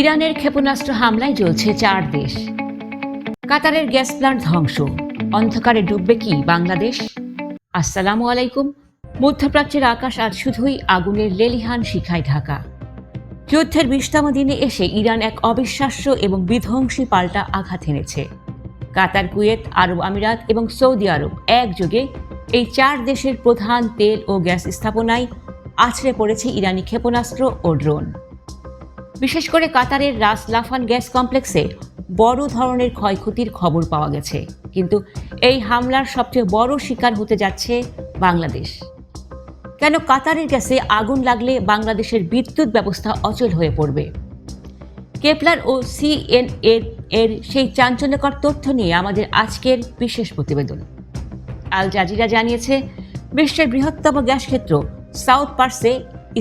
ইরানের ক্ষেপণাস্ত্র হামলায় জ্বলছে 4 দেশ। কাতারের গ্যাস প্ল্যান্ট ধ্বংস, অন্ধকারে ডুববে কি বাংলাদেশ? আসসালামু আলাইকুম। মধ্যপ্রাচ্যের আকাশ আজ শুধুই আগুনের লেলিহান শিখায় ঢাকা। যুদ্ধের 20তম দিনে এসে ইরান এক অবিশ্বাস্য এবং বিধ্বংসী পাল্টা আঘাত এনেছে। কাতার, কুয়েত, আরব আমিরাত এবং সৌদি আরব একযোগে এই 4 দেশের প্রধান তেল ও গ্যাস স্থাপনায় আছড়ে পড়েছে ইরানি ক্ষেপণাস্ত্র ও ড্রোন। বিশেষ করে কাতারের রাস লাফান গ্যাস কমপ্লেক্সে বড় ধরনের ক্ষয়ক্ষতির খবর পাওয়া গেছে। কিন্তু এই হামলার সবচেয়ে বড় শিকার হতে যাচ্ছে বাংলাদেশ। কেন কাতারের গ্যাসে আগুন লাগলে বাংলাদেশের বিদ্যুৎ ব্যবস্থা অচল হয়ে পড়বে? কেপলার ও সিএনএন এর সেই চাঞ্চল্যকর তথ্য নিয়ে আমাদের আজকের বিশেষ প্রতিবেদন। আল জাজিরা জানিয়েছে, বিশ্বের বৃহত্তম গ্যাস ক্ষেত্র সাউথ পার্সে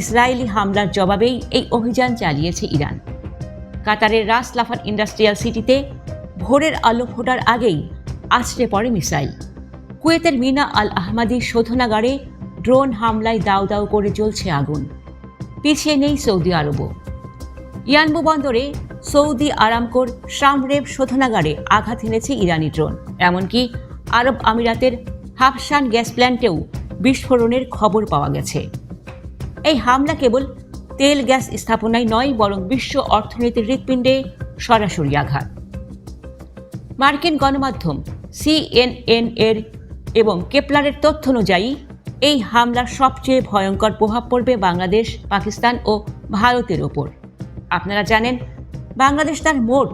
ইসরায়েলি হামলার জবাবেই এই অভিযান চালিয়েছে ইরান। কাতারের রাস লাফান ইন্ডাস্ট্রিয়াল সিটিতে ভোরের আলো ফোটার আগেই আছড়ে পড়ে মিসাইল। কুয়েতের মিনা আল আহমাদি শোধনাগারে ড্রোন হামলায় দাউ দাউ করে জ্বলছে আগুন। পিছিয়ে নেই সৌদি আরবও। ইয়ানবু বন্দরে সৌদি আরামকোর শামরেব শোধনাগারে আঘাত এনেছে ইরানি ড্রোন। এমনকি আরব আমিরাতের হাফসান গ্যাস প্ল্যান্টেও বিস্ফোরণের খবর পাওয়া গেছে। এই হামলা কেবল তেল গ্যাস স্থাপনায় নয়, বরং বিশ্ব অর্থনীতির হৃৎপিণ্ডে সরাসরি আঘাত। মার্কিন গণমাধ্যম সিএনএন এর এবং কেপলারের তথ্য অনুযায়ী এই হামলার সবচেয়ে ভয়ঙ্কর প্রভাব পড়বে বাংলাদেশ, পাকিস্তান ও ভারতের ওপর। আপনারা জানেন, বাংলাদেশ তার মোট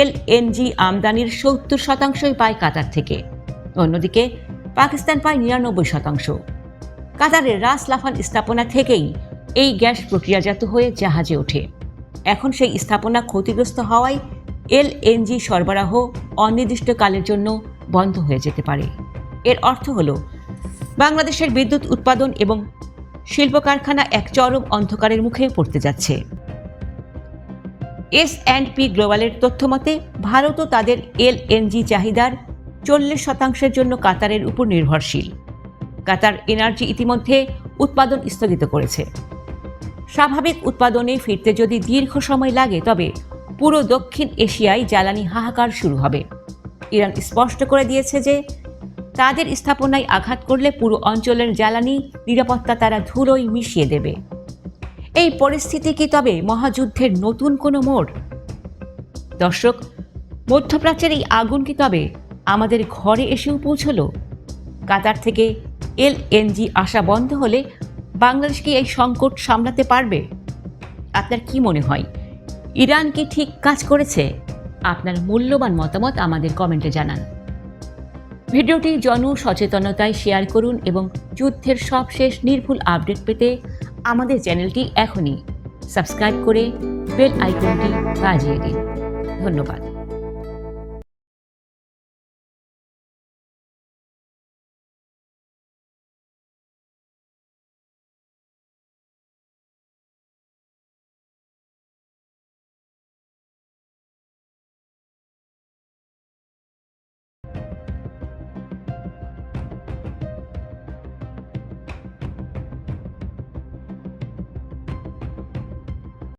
এলএনজি আমদানির 70% পায় কাতার থেকে। অন্যদিকে পাকিস্তান পায় 99%। কাতারের রাস লাফান স্থাপনা থেকেই এই গ্যাস প্রক্রিয়াজাত হয়ে জাহাজে ওঠে। এখন সেই স্থাপনা ক্ষতিগ্রস্ত হওয়ায় এলএনজি সরবরাহ অনির্দিষ্টকালের জন্য বন্ধ হয়ে যেতে পারে। এর অর্থ হল বাংলাদেশের বিদ্যুৎ উৎপাদন এবং শিল্প কারখানা এক চরম অন্ধকারের মুখে পড়তে যাচ্ছে। S&P গ্লোবালের তথ্যমতে ভারতও তাদের এলএনজি চাহিদার 40% জন্য কাতারের উপর নির্ভরশীল। কাতার এনার্জি ইতিমধ্যে উৎপাদন স্থগিত করেছে। স্বাভাবিক উৎপাদনে ফিরতে যদি দীর্ঘ সময় লাগে, তবে পুরো দক্ষিণ এশিয়ায় জ্বালানি হাহাকার শুরু হবে। ইরান স্পষ্ট করে দিয়েছে যে তাদের স্থাপনায় আঘাত করলে পুরো অঞ্চলের জ্বালানি নিরাপত্তা তারা ধুলোয় মিশিয়ে দেবে। এই পরিস্থিতি কি তবে মহাযুদ্ধের নতুন কোনো মোড়? দর্শক, মধ্যপ্রাচ্যের এই আগুন কি তবে আমাদের ঘরে এসেও পৌঁছল? কাতার থেকে এলএনজি আসা বন্ধ হলে বাংলাদেশ কি এই সংকট সামলাতে পারবে? আপনার কি মনে হয়, ইরান কি ঠিক কাজ করেছে? আপনার মূল্যবান মতামত আমাদের কমেন্টে জানান। ভিডিওটি জনসচেতনতায় শেয়ার করুন এবং যুদ্ধের সবশেষ নির্ভুল আপডেট পেতে আমাদের চ্যানেলটি এখনই সাবস্ক্রাইব করে বেল আইকনটি বাজিয়ে দিন। ধন্যবাদ।